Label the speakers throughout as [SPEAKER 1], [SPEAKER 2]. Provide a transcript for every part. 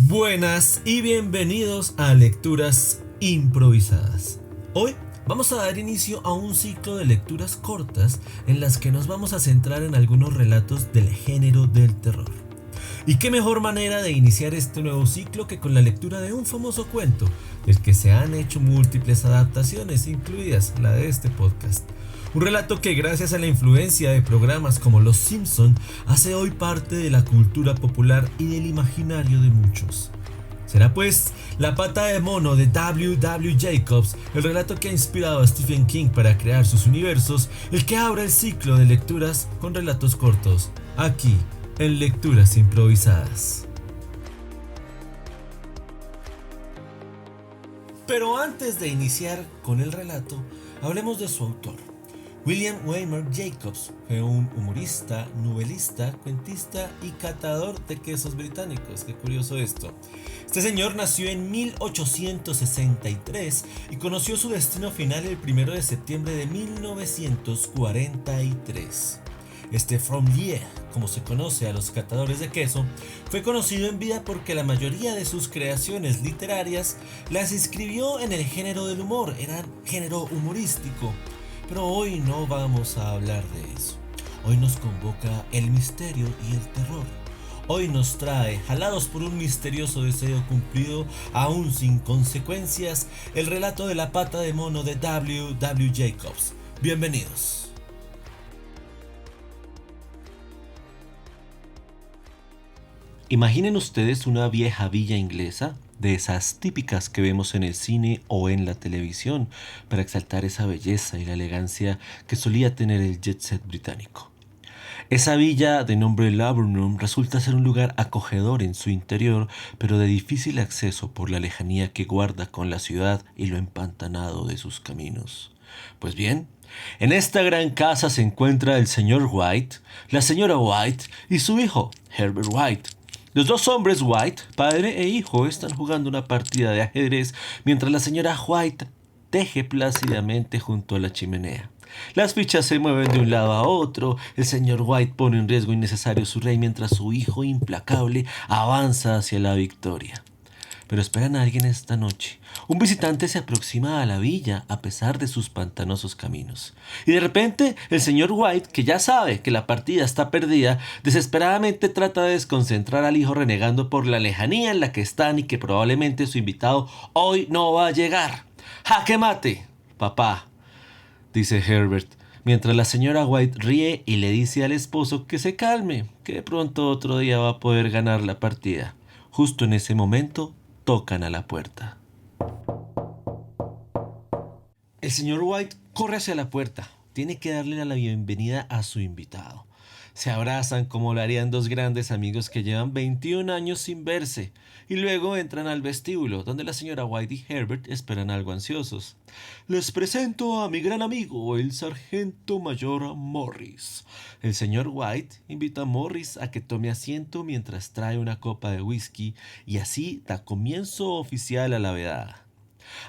[SPEAKER 1] Buenas y bienvenidos a Lecturas Improvisadas. Hoy vamos a dar inicio a un ciclo de lecturas cortas en las que nos vamos a centrar en algunos relatos del género del terror. Y qué mejor manera de iniciar este nuevo ciclo que con la lectura de un famoso cuento, del que se han hecho múltiples adaptaciones, incluidas la de este podcast. Un relato que gracias a la influencia de programas como Los Simpson hace hoy parte de la cultura popular y del imaginario de muchos. Será pues La pata de mono de W. W. Jacobs, el relato que ha inspirado a Stephen King para crear sus universos, el que abre el ciclo de lecturas con relatos cortos, aquí en Lecturas Improvisadas. Pero antes de iniciar con el relato, hablemos de su autor. William Waymer Jacobs fue un humorista, novelista, cuentista y catador de quesos británicos. Qué curioso esto. Este señor nació en 1863 y conoció su destino final el 1 de septiembre de 1943. Este Fromlier, como se conoce a los catadores de queso, fue conocido en vida porque la mayoría de sus creaciones literarias las escribió en el género del humor, eran género humorístico. Pero hoy no vamos a hablar de eso. Hoy nos convoca el misterio y el terror. Hoy nos trae, jalados por un misterioso deseo cumplido, aún sin consecuencias, el relato de La pata de mono de W. W. Jacobs. Bienvenidos. Imaginen ustedes una vieja villa inglesa, de esas típicas que vemos en el cine o en la televisión, para exaltar esa belleza y la elegancia que solía tener el jet set británico. Esa villa de nombre Laburnum resulta ser un lugar acogedor en su interior, pero de difícil acceso por la lejanía que guarda con la ciudad y lo empantanado de sus caminos. Pues bien, en esta gran casa se encuentra el señor White, la señora White y su hijo, Herbert White. Los dos hombres White, padre e hijo, están jugando una partida de ajedrez mientras la señora White teje plácidamente junto a la chimenea. Las fichas se mueven de un lado a otro, el señor White pone en riesgo innecesario su rey mientras su hijo implacable avanza hacia la victoria. Pero esperan a alguien esta noche. Un visitante se aproxima a la villa a pesar de sus pantanosos caminos. Y de repente, el señor White, que ya sabe que la partida está perdida, desesperadamente trata de desconcentrar al hijo renegando por la lejanía en la que están y que probablemente su invitado hoy no va a llegar. ¡Jaque mate, papá!, dice Herbert, mientras la señora White ríe y le dice al esposo que se calme, que de pronto otro día va a poder ganar la partida. Justo en ese momento, tocan a la puerta. El señor White corre hacia la puerta. Tiene que darle la bienvenida a su invitado. Se abrazan como lo harían dos grandes amigos que llevan 21 años sin verse. Y luego entran al vestíbulo, donde la señora White y Herbert esperan algo ansiosos. Les presento a mi gran amigo, el sargento mayor Morris. El señor White invita a Morris a que tome asiento mientras trae una copa de whisky y así da comienzo oficial a la velada.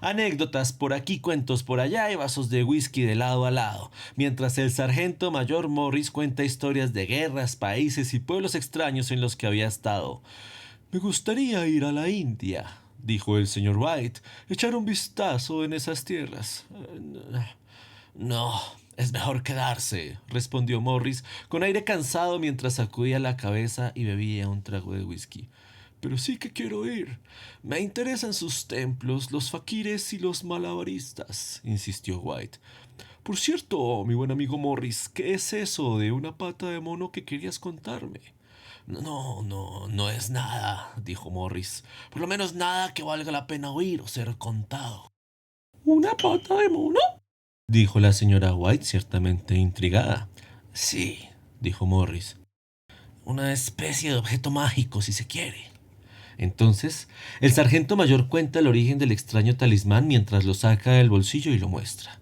[SPEAKER 1] Anécdotas por aquí, cuentos por allá y vasos de whisky de lado a lado, mientras el sargento mayor Morris cuenta historias de guerras, países y pueblos extraños en los que había estado. Me gustaría ir a la India, dijo el señor White, echar un vistazo en esas tierras. No, es mejor quedarse, respondió Morris con aire cansado mientras sacudía la cabeza y bebía un trago de whisky. Pero sí que quiero ir. Me interesan sus templos, los faquires y los malabaristas, insistió White. Por cierto, mi buen amigo Morris, ¿qué es eso de una pata de mono que querías contarme? No es nada, dijo Morris. Por lo menos nada que valga la pena oír o ser contado. ¿Una pata de mono?, dijo la señora White, ciertamente intrigada. Sí, dijo Morris. Una especie de objeto mágico, si se quiere. Entonces, el sargento mayor cuenta el origen del extraño talismán mientras lo saca del bolsillo y lo muestra.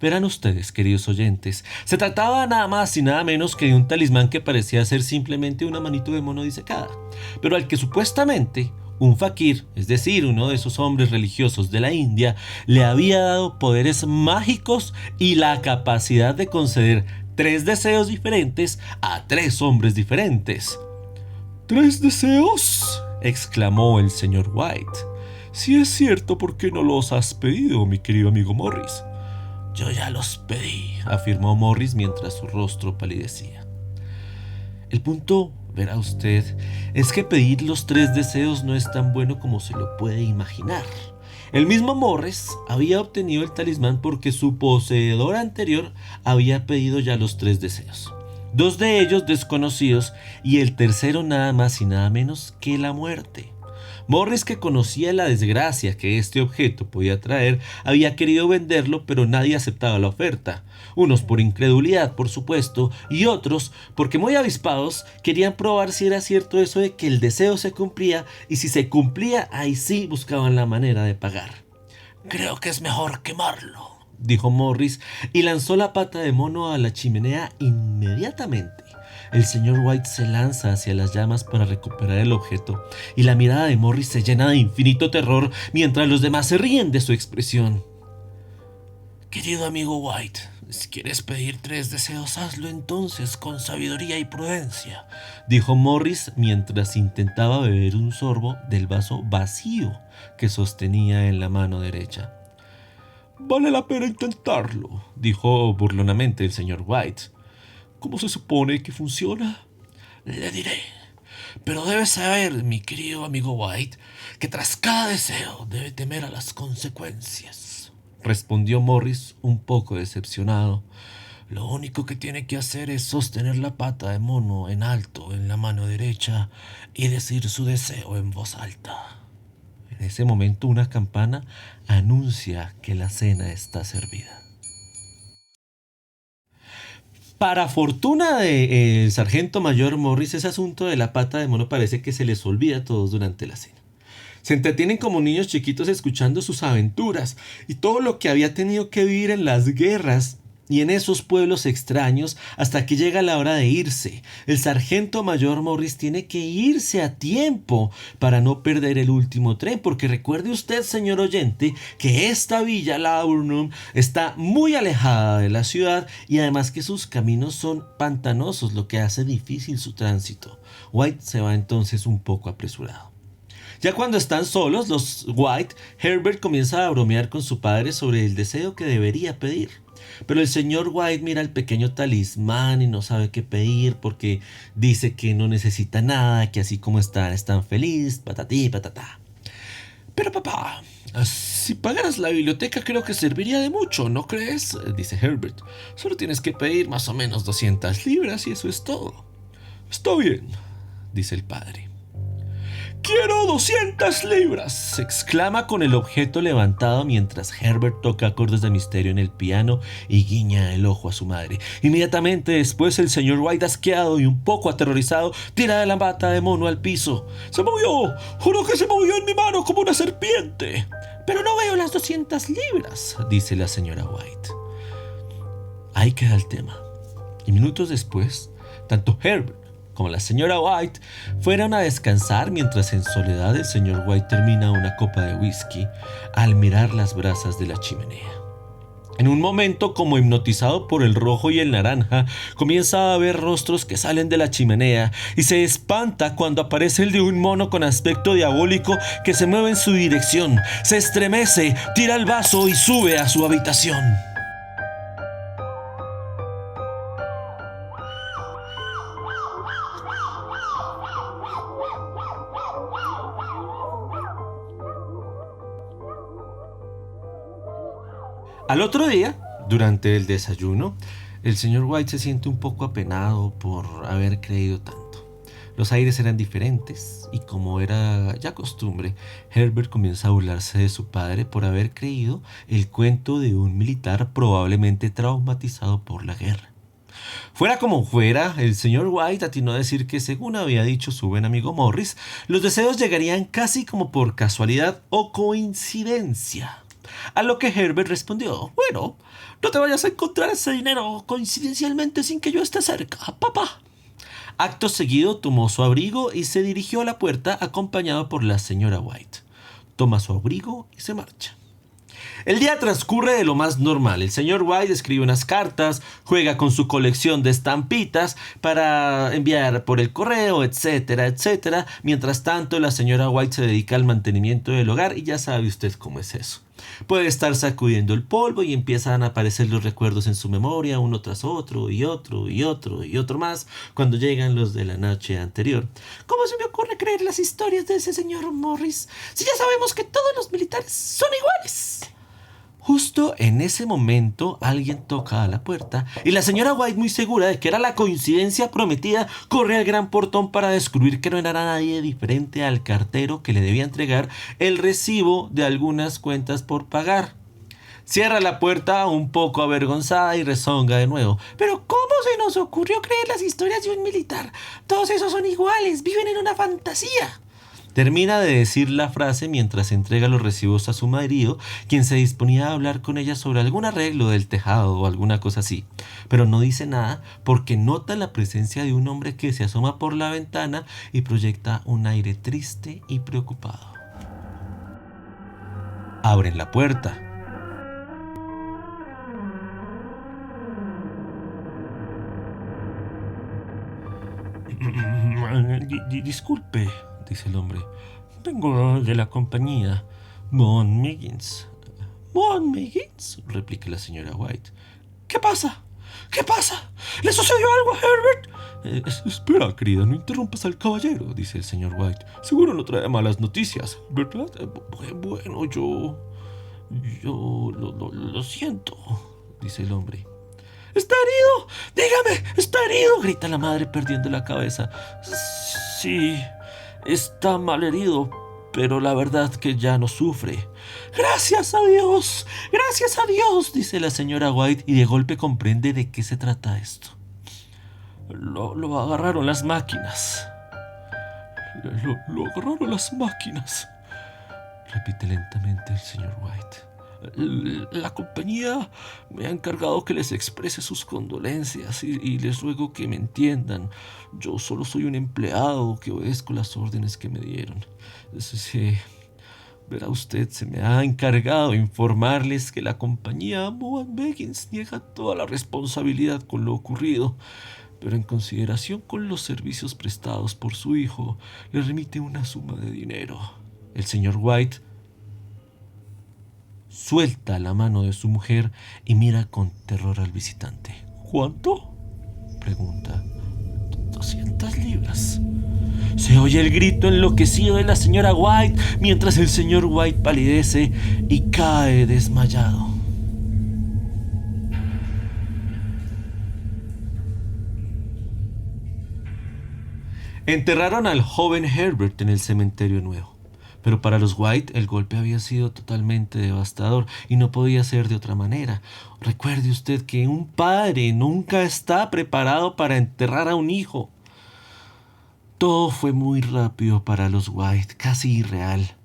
[SPEAKER 1] Verán ustedes, queridos oyentes, se trataba nada más y nada menos que de un talismán que parecía ser simplemente una manito de mono disecada, pero al que supuestamente un fakir, es decir, uno de esos hombres religiosos de la India, le había dado poderes mágicos y la capacidad de conceder 3 deseos diferentes a 3 hombres diferentes. ¿3 deseos?, exclamó el señor White. Si es cierto, ¿por qué no los has pedido, mi querido amigo Morris? Yo ya los pedí, afirmó Morris mientras su rostro palidecía. El punto, verá usted, es que pedir los 3 deseos no es tan bueno como se lo puede imaginar. El mismo Morris había obtenido el talismán porque su poseedor anterior había pedido ya los 3 deseos. 2 de ellos desconocidos y el tercero nada más y nada menos que la muerte. Morris, que conocía la desgracia que este objeto podía traer, había querido venderlo, pero nadie aceptaba la oferta. Unos por incredulidad, por supuesto, y otros porque, muy avispados, querían probar si era cierto eso de que el deseo se cumplía, y si se cumplía, ahí sí buscaban la manera de pagar. Creo que es mejor quemarlo, dijo Morris, y lanzó la pata de mono a la chimenea inmediatamente. El señor White se lanza hacia las llamas para recuperar el objeto, y la mirada de Morris se llena de infinito terror mientras los demás se ríen de su expresión. Querido amigo White, si quieres pedir 3 deseos, hazlo entonces con sabiduría y prudencia, dijo Morris mientras intentaba beber un sorbo del vaso vacío que sostenía en la mano derecha. Vale la pena intentarlo, dijo burlonamente el señor White. ¿Cómo se supone que funciona? Le diré. Pero debes saber, mi querido amigo White, que tras cada deseo debe temer a las consecuencias, respondió Morris un poco decepcionado. Lo único que tiene que hacer es sostener la pata de mono en alto en la mano derecha y decir su deseo en voz alta. En ese momento una campana anuncia que la cena está servida. Para fortuna del sargento mayor Morris, ese asunto de la pata de mono parece que se les olvida a todos durante la cena. Se entretienen como niños chiquitos escuchando sus aventuras y todo lo que había tenido que vivir en las guerras y en esos pueblos extraños hasta que llega la hora de irse. El sargento mayor Morris tiene que irse a tiempo para no perder el último tren, porque recuerde usted, señor oyente, que esta villa Laburnum está muy alejada de la ciudad y además que sus caminos son pantanosos, lo que hace difícil su tránsito. White se va entonces un poco apresurado. Ya cuando están solos, los White, Herbert comienza a bromear con su padre sobre el deseo que debería pedir. Pero el señor White mira el pequeño talismán y no sabe qué pedir porque dice que no necesita nada, que así como está, es tan feliz, patatí, patatá. Pero papá, si pagaras la biblioteca creo que serviría de mucho, ¿no crees? Dice Herbert. Solo tienes que pedir más o menos 200 libras y eso es todo. Está bien, dice el padre. ¡Quiero 200 libras! Exclama con el objeto levantado mientras Herbert toca acordes de misterio en el piano y guiña el ojo a su madre. Inmediatamente después el señor White, asqueado y un poco aterrorizado, tira de la pata de mono al piso. ¡Se movió! ¡Juro que se movió en mi mano como una serpiente! Pero no veo las 200 libras, dice la señora White. Ahí queda el tema. Y minutos después, tanto Herbert como la señora White fueron a descansar mientras en soledad el señor White termina una copa de whisky al mirar las brasas de la chimenea. En un momento, como hipnotizado por el rojo y el naranja, comienza a ver rostros que salen de la chimenea y se espanta cuando aparece el de un mono con aspecto diabólico que se mueve en su dirección. Se estremece, tira el vaso y sube a su habitación. Al otro día, durante el desayuno, el señor White se siente un poco apenado por haber creído tanto. Los aires eran diferentes y, como era ya costumbre, Herbert comienza a burlarse de su padre por haber creído el cuento de un militar probablemente traumatizado por la guerra. Fuera como fuera, el señor White atinó a decir que, según había dicho su buen amigo Morris, los deseos llegarían casi como por casualidad o coincidencia. A lo que Herbert respondió: bueno, no te vayas a encontrar ese dinero coincidencialmente sin que yo esté cerca, papá. Acto seguido tomó su abrigo y se dirigió a la puerta acompañado por la señora White. Toma su abrigo y se marcha. El día transcurre de lo más normal. El señor White escribe unas cartas, juega con su colección de estampitas para enviar por el correo, etcétera, etcétera. Mientras tanto, la señora White se dedica al mantenimiento del hogar y ya sabe usted cómo es eso. Puede estar sacudiendo el polvo y empiezan a aparecer los recuerdos en su memoria, uno tras otro, y otro, y otro, y otro más, cuando llegan los de la noche anterior. ¿Cómo se me ocurre creer las historias de ese señor Morris si ya sabemos que todos los militares son iguales? Justo en ese momento alguien toca a la puerta y la señora White, muy segura de que era la coincidencia prometida, corre al gran portón para descubrir que no era nadie diferente al cartero que le debía entregar el recibo de algunas cuentas por pagar. Cierra la puerta un poco avergonzada y rezonga de nuevo. ¿Pero cómo se nos ocurrió creer las historias de un militar? Todos esos son iguales, viven en una fantasía. Termina de decir la frase mientras entrega los recibos a su marido, quien se disponía a hablar con ella sobre algún arreglo del tejado o alguna cosa así. Pero no dice nada porque nota la presencia de un hombre que se asoma por la ventana y proyecta un aire triste y preocupado. Abren la puerta. Disculpe, dice el hombre. Vengo de la compañía Mon Miggins. ¿Mon Miggins? Replica la señora White. ¿Qué pasa? ¿Qué pasa? ¿Le sucedió algo a Herbert? Espera, querida, no interrumpas al caballero, dice el señor White. Seguro no trae malas noticias, ¿verdad? Bueno, yo lo siento, dice el hombre. ¡Está herido! ¡Dígame! ¡Está herido! Grita la madre perdiendo la cabeza. Sí, está mal herido, pero la verdad que ya no sufre. ¡Gracias a Dios! ¡Gracias a Dios! Dice la señora White y de golpe comprende de qué se trata esto. Lo agarraron las máquinas. Lo agarraron las máquinas. Repite lentamente el señor White. La compañía me ha encargado que les exprese sus condolencias y les ruego que me entiendan. Yo solo soy un empleado que obedezco las órdenes que me dieron. Sí, verá usted, se me ha encargado informarles que la compañía Mohan Beggins niega toda la responsabilidad con lo ocurrido, pero en consideración con los servicios prestados por su hijo, le remite una suma de dinero. El señor White suelta la mano de su mujer y mira con terror al visitante. ¿Cuánto?, pregunta. 200 libras. Se oye el grito enloquecido de la señora White mientras el señor White palidece y cae desmayado. Enterraron al joven Herbert en el cementerio nuevo. Pero para los White el golpe había sido totalmente devastador y no podía ser de otra manera. Recuerde usted que un padre nunca está preparado para enterrar a un hijo. Todo fue muy rápido para los White, casi irreal.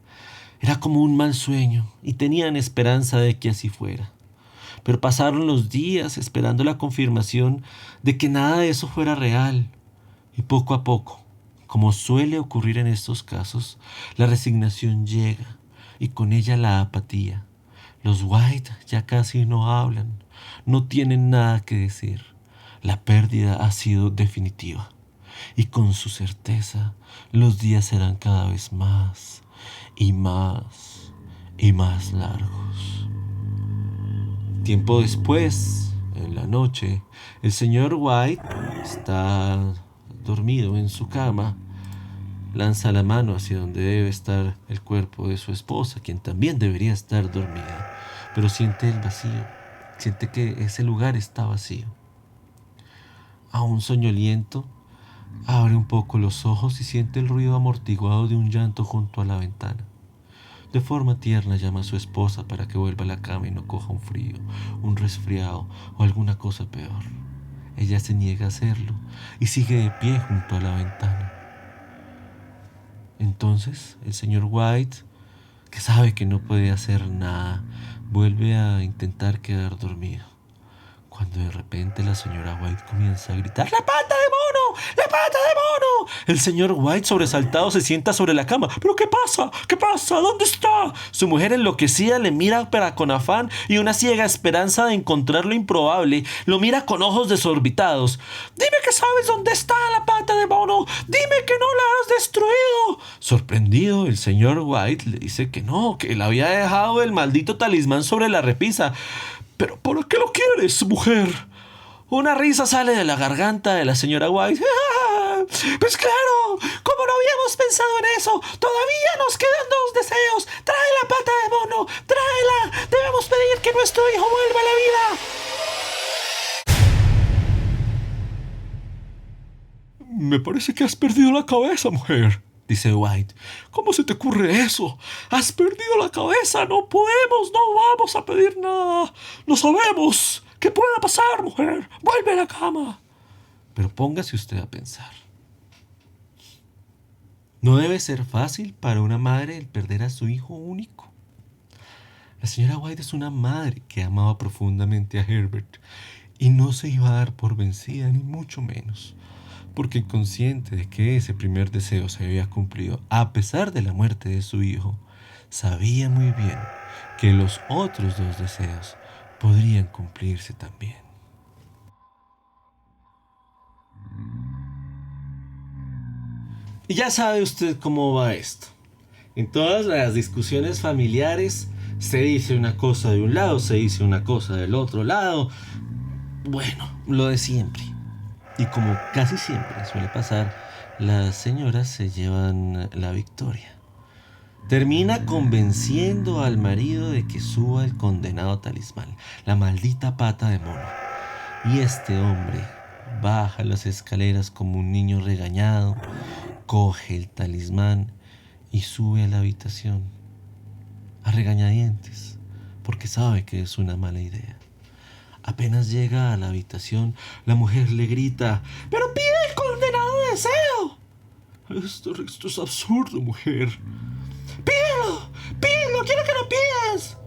[SPEAKER 1] Era como un mal sueño y tenían esperanza de que así fuera. Pero pasaron los días esperando la confirmación de que nada de eso fuera real. Y poco a poco, como suele ocurrir en estos casos, la resignación llega y con ella la apatía. Los White ya casi no hablan, no tienen nada que decir. La pérdida ha sido definitiva y con su certeza los días serán cada vez más y más y más largos. Tiempo después, en la noche, el señor White está dormido en su cama. Lanza la mano hacia donde debe estar el cuerpo de su esposa, quien también debería estar dormida, pero siente el vacío, siente que ese lugar está vacío. Aún soñoliento, abre un poco los ojos y siente el ruido amortiguado de un llanto junto a la ventana. De forma tierna llama a su esposa para que vuelva a la cama y no coja un frío, un resfriado o alguna cosa peor. Ella se niega a hacerlo y sigue de pie junto a la ventana. Entonces el señor White, que sabe que no puede hacer nada, vuelve a intentar quedar dormido, cuando de repente la señora White comienza a gritar: ¡La pata de mono! ¡La pata de mono! El señor White, sobresaltado, se sienta sobre la cama. ¿Pero qué pasa? ¿Qué pasa? ¿Dónde está? Su mujer, enloquecida, le mira pero con afán y una ciega esperanza de encontrar lo improbable. Lo mira con ojos desorbitados. ¡Dime que sabes dónde está la pata de mono! ¡Dime que no la has destruido! Sorprendido, el señor White le dice que no, que él había dejado el maldito talismán sobre la repisa. ¿Pero por qué lo quieres, mujer? Una risa sale de la garganta de la señora White. Pues claro, como no habíamos pensado en eso, todavía nos quedan 2 deseos. Trae la pata de mono, tráela. Debemos pedir que nuestro hijo vuelva a la vida. Me parece que has perdido la cabeza, mujer, dice White. ¿Cómo se te ocurre eso? Has perdido la cabeza. No podemos, no vamos a pedir nada. No sabemos qué pueda pasar, mujer. Vuelve a la cama. Pero póngase usted a pensar. No debe ser fácil para una madre el perder a su hijo único. La señora White es una madre que amaba profundamente a Herbert y no se iba a dar por vencida, ni mucho menos, porque consciente de que ese primer deseo se había cumplido a pesar de la muerte de su hijo, sabía muy bien que los otros 2 deseos podrían cumplirse también. Y ya sabe usted cómo va esto. En todas las discusiones familiares se dice una cosa de un lado, se dice una cosa del otro lado. Bueno, lo de siempre. Y como casi siempre suele pasar, las señoras se llevan la victoria. Termina convenciendo al marido de que suba el condenado talismán, la maldita pata de mono. Y este hombre baja las escaleras como un niño regañado, coge el talismán y sube a la habitación a regañadientes, porque sabe que es una mala idea. Apenas llega a la habitación, la mujer le grita: ¡pero pide el condenado deseo! Esto es absurdo, mujer. ¡Pídelo! ¡Pídelo! ¡Quiero que lo pidas!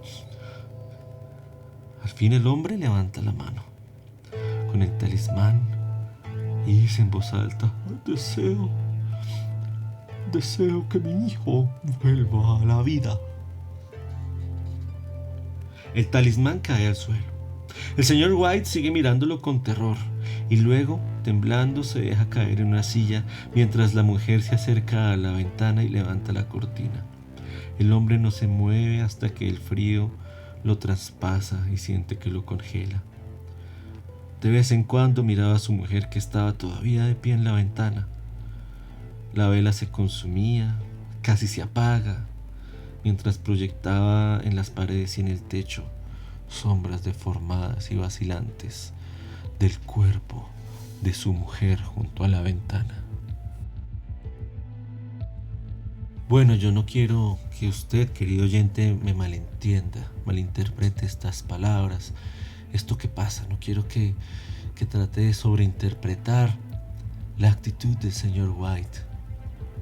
[SPEAKER 1] Al fin el hombre levanta la mano con el talismán y dice en voz alta: Deseo que mi hijo vuelva a la vida. El talismán cae al suelo. El señor White sigue mirándolo con terror y luego, temblando, se deja caer en una silla mientras la mujer se acerca a la ventana y levanta la cortina. El hombre no se mueve hasta que el frío lo traspasa y siente que lo congela. De vez en cuando miraba a su mujer, que estaba todavía de pie en la ventana. La vela se consumía, casi se apaga, mientras proyectaba en las paredes y en el techo sombras deformadas y vacilantes del cuerpo de su mujer junto a la ventana. Bueno, yo no quiero que usted, querido oyente, me malentienda, malinterprete estas palabras, esto que pasa. No quiero que trate de sobreinterpretar la actitud del señor White.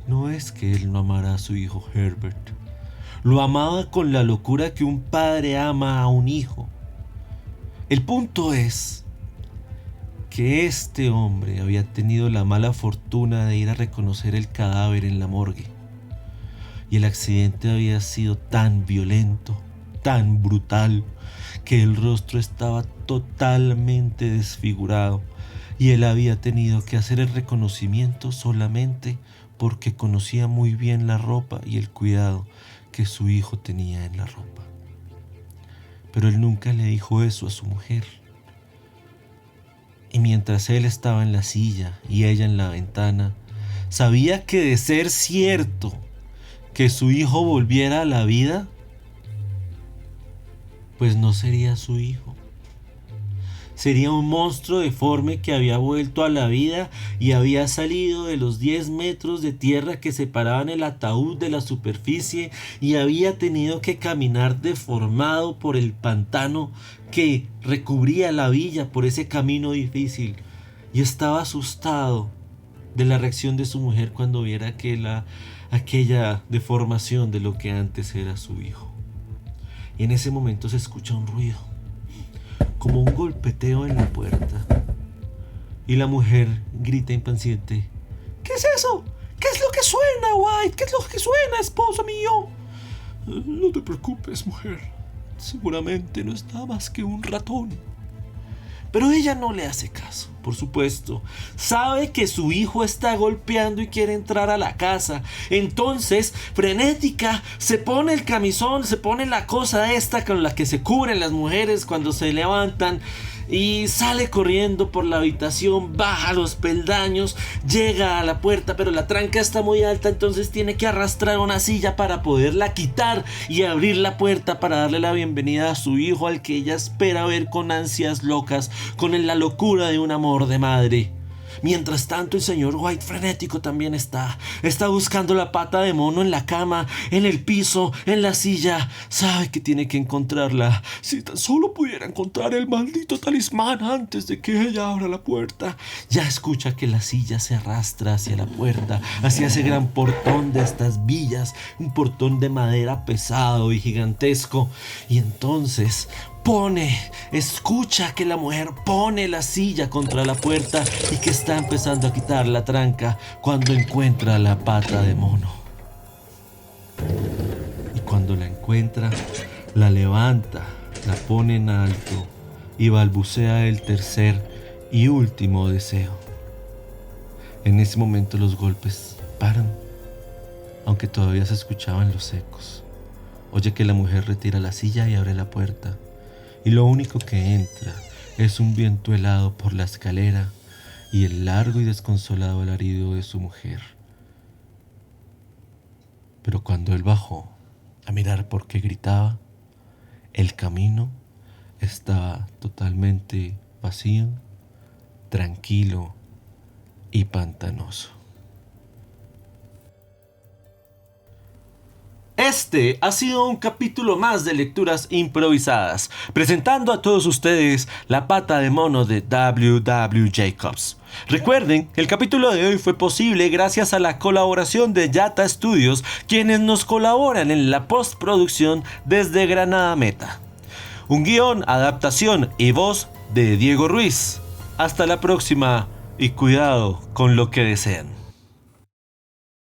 [SPEAKER 1] No es que él no amara a su hijo Herbert. Lo amaba con la locura que un padre ama a un hijo. El punto es que este hombre había tenido la mala fortuna de ir a reconocer el cadáver en la morgue. Y el accidente había sido tan violento, tan brutal, que el rostro estaba totalmente desfigurado y él había tenido que hacer el reconocimiento solamente porque conocía muy bien la ropa y el cuidado que su hijo tenía en la ropa. Pero él nunca le dijo eso a su mujer. Y mientras él estaba en la silla y ella en la ventana, sabía que de ser cierto que su hijo volviera a la vida, pues no sería su hijo. Sería un monstruo deforme que había vuelto a la vida y había salido de los 10 metros de tierra que separaban el ataúd de la superficie y había tenido que caminar deformado por el pantano que recubría la villa, por ese camino difícil. Y estaba asustado de la reacción de su mujer cuando viera aquella deformación de lo que antes era su hijo. Y en ese momento se escucha un ruido, como un golpeteo en la puerta. Y la mujer grita impaciente: ¿qué es eso? ¿Qué es lo que suena, White? ¿Qué es lo que suena, esposo mío? No te preocupes, mujer. Seguramente no es nada más que un ratón. Pero ella no le hace caso, por supuesto. Sabe que su hijo está golpeando y quiere entrar a la casa. Entonces, frenética, se pone el camisón, se pone la cosa esta con la que se cubren las mujeres cuando se levantan, y sale corriendo por la habitación, baja los peldaños, llega a la puerta, pero la tranca está muy alta, entonces tiene que arrastrar una silla para poderla quitar y abrir la puerta para darle la bienvenida a su hijo, al que ella espera ver con ansias locas, con la locura de un amor de madre. Mientras tanto, el señor White, frenético, también está buscando la pata de mono en la cama, en el piso, en la silla. Sabe que tiene que encontrarla. Si tan solo pudiera encontrar el maldito talismán antes de que ella abra la puerta. Ya escucha que la silla se arrastra hacia la puerta, hacia ese gran portón de estas villas, un portón de madera pesado y gigantesco. Y entonces escucha que la mujer pone la silla contra la puerta y que está empezando a quitar la tranca cuando encuentra la pata de mono. Y cuando la encuentra, la levanta, la pone en alto y balbucea el tercer y último deseo. En ese momento los golpes paran, aunque todavía se escuchaban los ecos. Oye que la mujer retira la silla y abre la puerta. Y lo único que entra es un viento helado por la escalera y el largo y desconsolado alarido de su mujer. Pero cuando él bajó a mirar por qué gritaba, el camino estaba totalmente vacío, tranquilo y pantanoso. Este ha sido un capítulo más de Lecturas Improvisadas, presentando a todos ustedes La pata de mono de W. Jacobs. Recuerden, el capítulo de hoy fue posible gracias a la colaboración de Yata Studios, quienes nos colaboran en la postproducción desde Granada Meta. Un guión, adaptación y voz de Diego Ruiz. Hasta la próxima y cuidado con lo que desean.